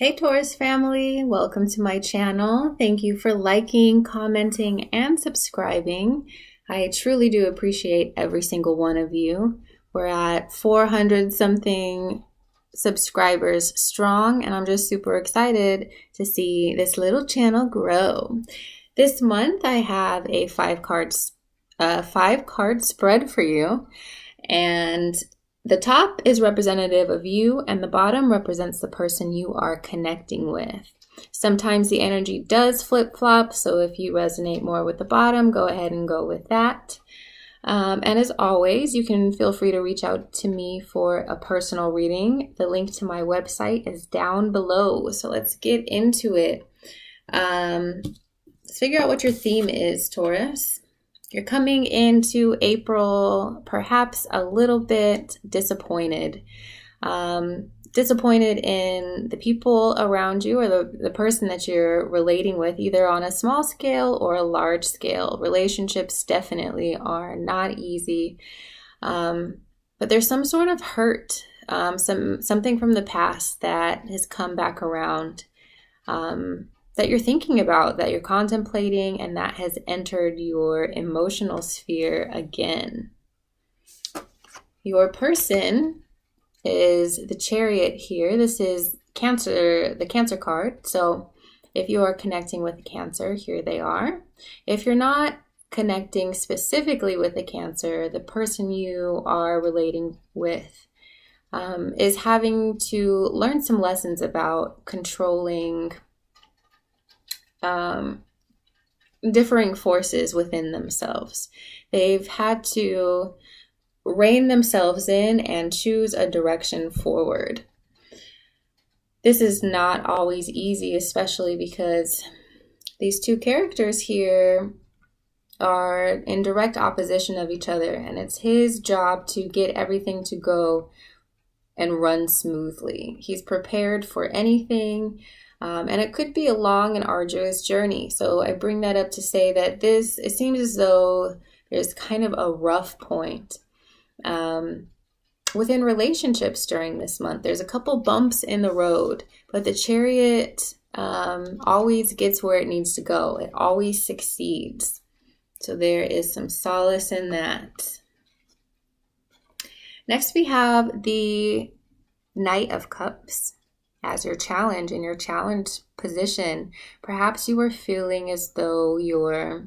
Hey Taurus family, welcome to my channel. Thank you for liking, commenting, and subscribing. I truly do appreciate every single one of you. We're at 400 something subscribers strong, and I'm just super excited to see this little channel grow. This month I have a five card spread for you, and the top is representative of you, and the bottom represents the person you are connecting with. Sometimes the energy does flip-flop, so if you resonate more with the bottom, go ahead and go with that. And as always, you can feel free to reach out to me for a personal reading. The link to my website is down below, so let's get into it. Let's figure out what your theme is, Taurus. You're coming into April perhaps a little bit disappointed. Disappointed in the people around you or the person that you're relating with, either on a small scale or a large scale. Relationships definitely are not easy. But there's some sort of hurt, something from the past that has come back around. That you're thinking about, that you're contemplating, and that has entered your emotional sphere again. Your person is the Chariot here. This is Cancer, the Cancer card. So if you are connecting with Cancer, here they are. If you're not connecting specifically with the Cancer, the person you are relating with is having to learn some lessons about controlling differing forces within themselves. They've had to rein themselves in and choose a direction forward. This is not always easy, especially because these two characters here are in direct opposition of each other, and it's his job to get everything to go and run smoothly. He's prepared for anything. And it could be a long and arduous journey. So I bring that up to say that it seems as though there's kind of a rough point within relationships during this month. There's a couple bumps in the road, but the Chariot always gets where it needs to go. It always succeeds. So there is some solace in that. Next, we have the Knight of Cups. As your challenge, in your challenge position, perhaps you are feeling as though your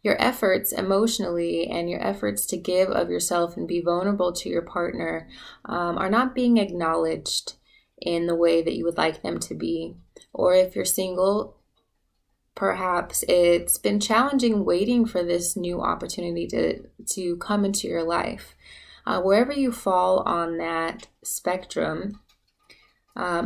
efforts emotionally and your efforts to give of yourself and be vulnerable to your partner are not being acknowledged in the way that you would like them to be. Or if you're single, perhaps it's been challenging waiting for this new opportunity to come into your life. Wherever you fall on that spectrum,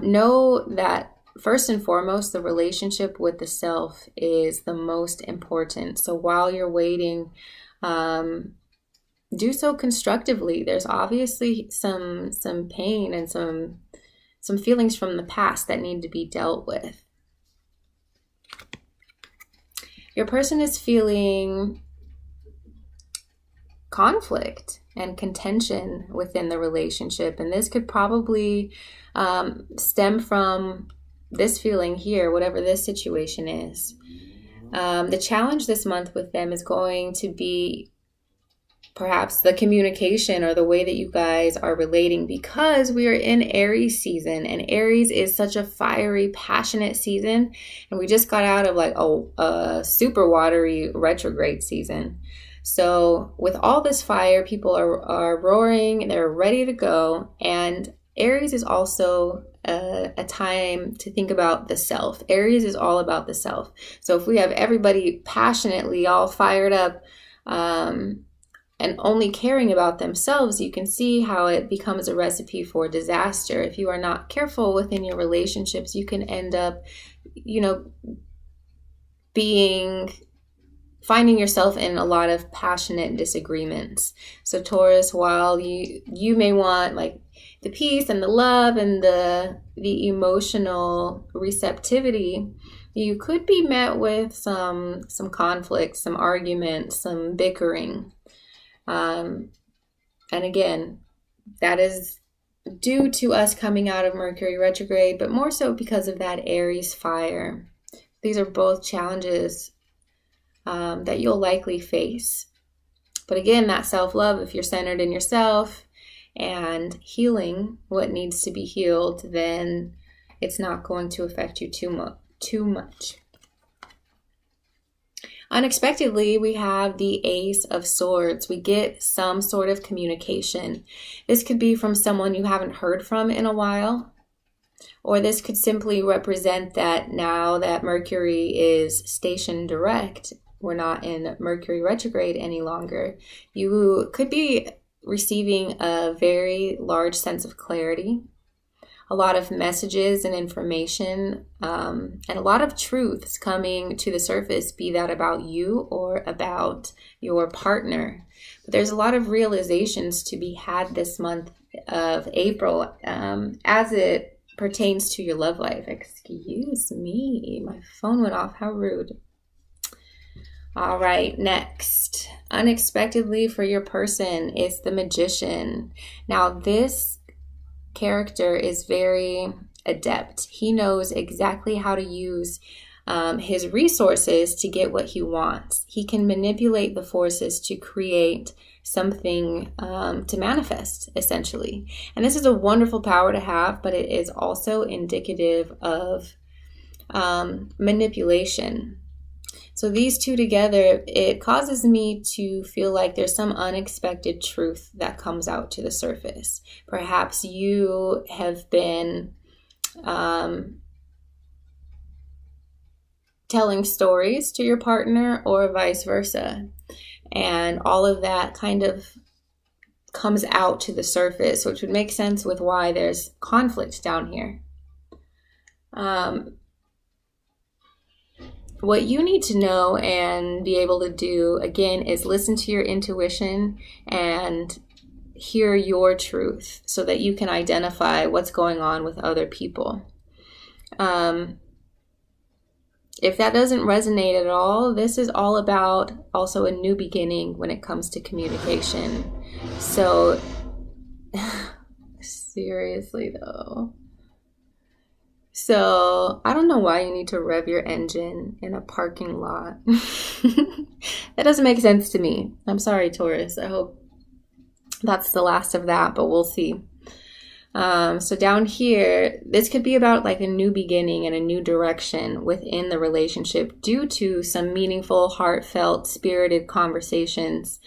know that first and foremost, the relationship with the self is the most important. So while you're waiting, do so constructively. There's obviously some pain and some feelings from the past that need to be dealt with. Your person is feeling conflict and contention within the relationship, and this could probably stem from this feeling here, whatever this situation is. The challenge this month with them is going to be perhaps the communication or the way that you guys are relating, because we are in Aries season, and Aries is such a fiery, passionate season, and we just got out of like a super watery retrograde season. So with all this fire, people are roaring, they're ready to go. And Aries is also a time to think about the self. Aries is all about the self. So if we have everybody passionately all fired up and only caring about themselves, you can see how it becomes a recipe for disaster. If you are not careful within your relationships, you can end up, finding yourself in a lot of passionate disagreements. So Taurus, while you may want like the peace and the love and the emotional receptivity, you could be met with some conflict, some arguments, some bickering. And again, that is due to us coming out of Mercury retrograde, but more so because of that Aries fire. These are both challenges that you'll likely face. But again, that self-love, if you're centered in yourself and healing what needs to be healed, then it's not going to affect you too much. Unexpectedly, we have the Ace of Swords. We get some sort of communication. This could be from someone you haven't heard from in a while, or this could simply represent that now that Mercury is stationed direct, we're not in Mercury retrograde any longer, you could be receiving a very large sense of clarity, a lot of messages and information, and a lot of truths coming to the surface, be that about you or about your partner. But there's a lot of realizations to be had this month of April as it pertains to your love life. Excuse me, my phone went off. How rude. All right, next. Unexpectedly for your person is the Magician. Now, this character is very adept. He knows exactly how to use his resources to get what he wants. He can manipulate the forces to create something to manifest, essentially. And this is a wonderful power to have, but it is also indicative of manipulation. So these two together, it causes me to feel like there's some unexpected truth that comes out to the surface. Perhaps you have been telling stories to your partner or vice versa. And all of that kind of comes out to the surface, which would make sense with why there's conflict down here. What you need to know and be able to do, again, is listen to your intuition and hear your truth so that you can identify what's going on with other people. If that doesn't resonate at all, this is all about also a new beginning when it comes to communication. So, seriously though. So, I don't know why you need to rev your engine in a parking lot. That doesn't make sense to me. I'm sorry, Taurus. I hope that's the last of that, but we'll see. So down here, this could be about like a new beginning and a new direction within the relationship due to some meaningful, heartfelt, spirited conversations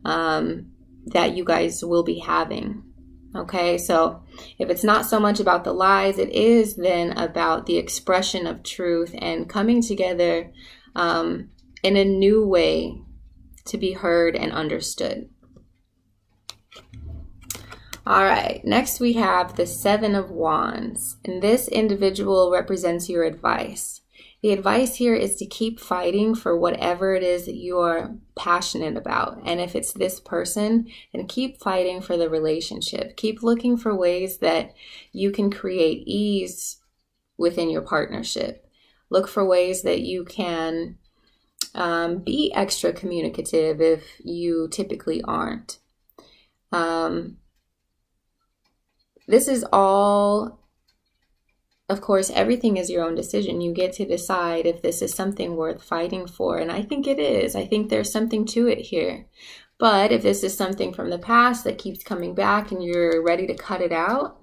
that you guys will be having. Okay, so if it's not so much about the lies, it is then about the expression of truth and coming together in a new way to be heard and understood. All right, next we have the Seven of Wands, and this individual represents your advice. The advice here is to keep fighting for whatever it is that you're passionate about. And if it's this person, then keep fighting for the relationship. Keep looking for ways that you can create ease within your partnership. Look for ways that you can be extra communicative if you typically aren't. This is all, of course, everything is your own decision. You get to decide if this is something worth fighting for. And I think it is. I think there's something to it here. But if this is something from the past that keeps coming back and you're ready to cut it out,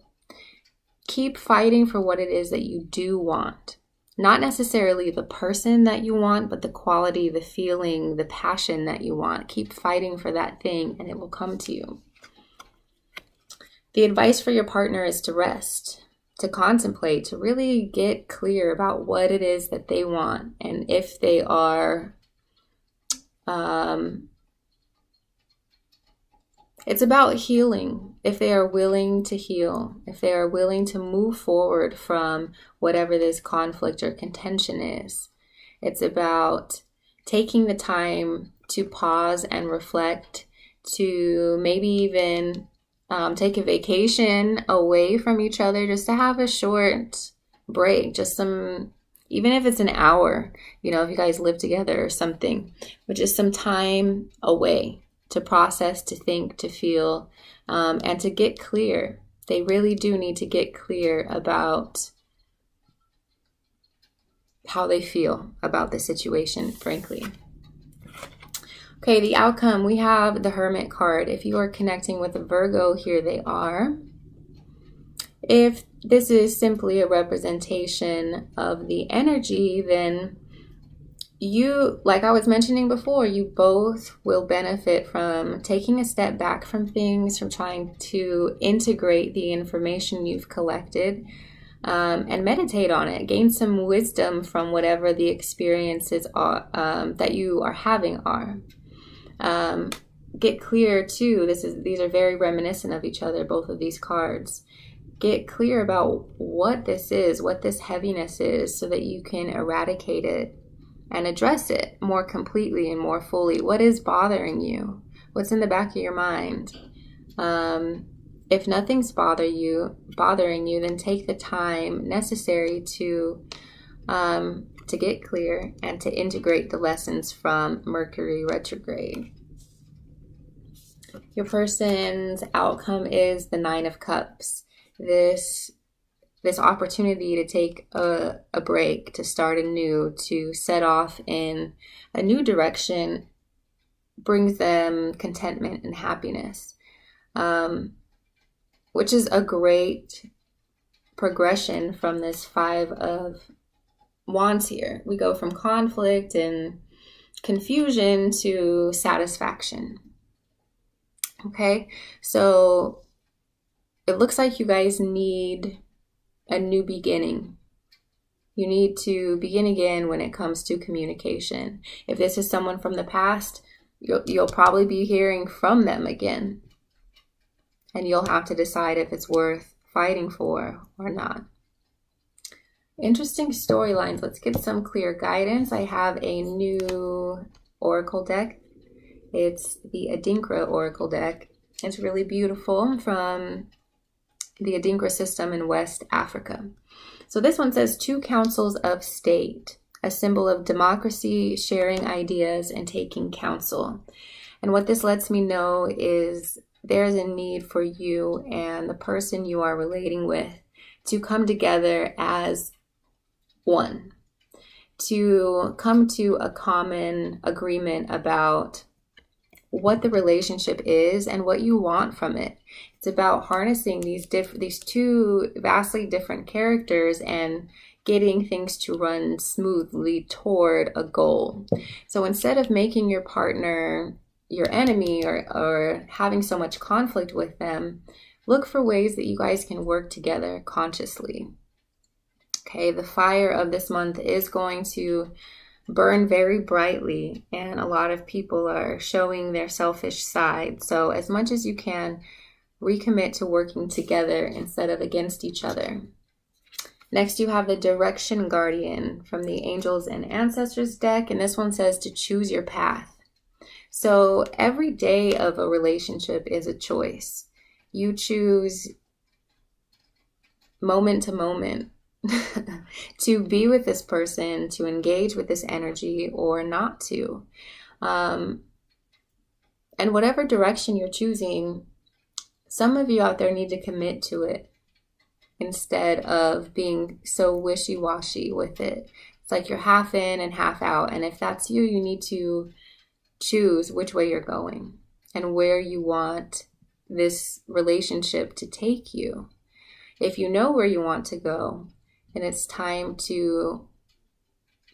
keep fighting for what it is that you do want. Not necessarily the person that you want, but the quality, the feeling, the passion that you want. Keep fighting for that thing and it will come to you. The advice for your partner is to rest, to contemplate, to really get clear about what it is that they want. And if they are, it's about healing. If they are willing to heal, if they are willing to move forward from whatever this conflict or contention is, it's about taking the time to pause and reflect, to maybe even take a vacation away from each other, just to have a short break, just some, even if it's an hour, you know, if you guys live together or something, but just some time away to process, to think, to feel, and to get clear. They really do need to get clear about how they feel about the situation, frankly. Okay, the outcome, we have the Hermit card. If you are connecting with a Virgo, here they are. If this is simply a representation of the energy, then you, like I was mentioning before, you both will benefit from taking a step back from things, from trying to integrate the information you've collected, and meditate on it. Gain some wisdom from whatever the experiences are that you are having are. Get clear too. These are very reminiscent of each other, both of these cards. Get clear about what this is, what this heaviness is, so that you can eradicate it and address it more completely and more fully. What is bothering you? What's in the back of your mind? If nothing's bothering you, then take the time necessary to get clear and to integrate the lessons from Mercury retrograde. Your person's outcome is the Nine of Cups. This opportunity to take a break, to start anew, to set off in a new direction brings them contentment and happiness, which is a great progression from this Five of Wands here. We go from conflict and confusion to satisfaction. Okay, so it looks like you guys need a new beginning. You need to begin again when it comes to communication. If this is someone from the past, you'll probably be hearing from them again. And you'll have to decide if it's worth fighting for or not. Interesting storylines. Let's get some clear guidance. I have a new oracle deck. It's the Adinkra oracle deck. It's really beautiful, from the Adinkra system in West Africa. So this one says 2 councils of state, a symbol of democracy, sharing ideas, and taking counsel. And what this lets me know is there's a need for you and the person you are relating with to come together as one, to come to a common agreement about what the relationship is and what you want from it. It's about harnessing these two vastly different characters and getting things to run smoothly toward a goal. So instead of making your partner your enemy or having so much conflict with them, look for ways that you guys can work together consciously. Okay, the fire of this month is going to burn very brightly, and a lot of people are showing their selfish side. So as much as you can, recommit to working together instead of against each other. Next, you have the Direction Guardian from the Angels and Ancestors deck, and this one says to choose your path. So every day of a relationship is a choice. You choose moment to moment to be with this person, to engage with this energy, or not to. And whatever direction you're choosing, some of you out there need to commit to it instead of being so wishy-washy with it. It's like you're half in and half out. And if that's you, you need to choose which way you're going and where you want this relationship to take you. If you know where you want to go, then it's time to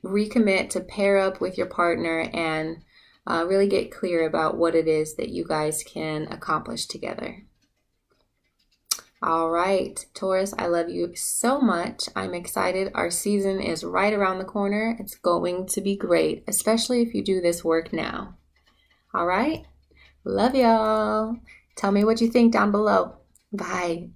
recommit, to pair up with your partner and really get clear about what it is that you guys can accomplish together. All right, Taurus, I love you so much. I'm excited. Our season is right around the corner. It's going to be great, especially if you do this work now. All right, love y'all. Tell me what you think down below. Bye.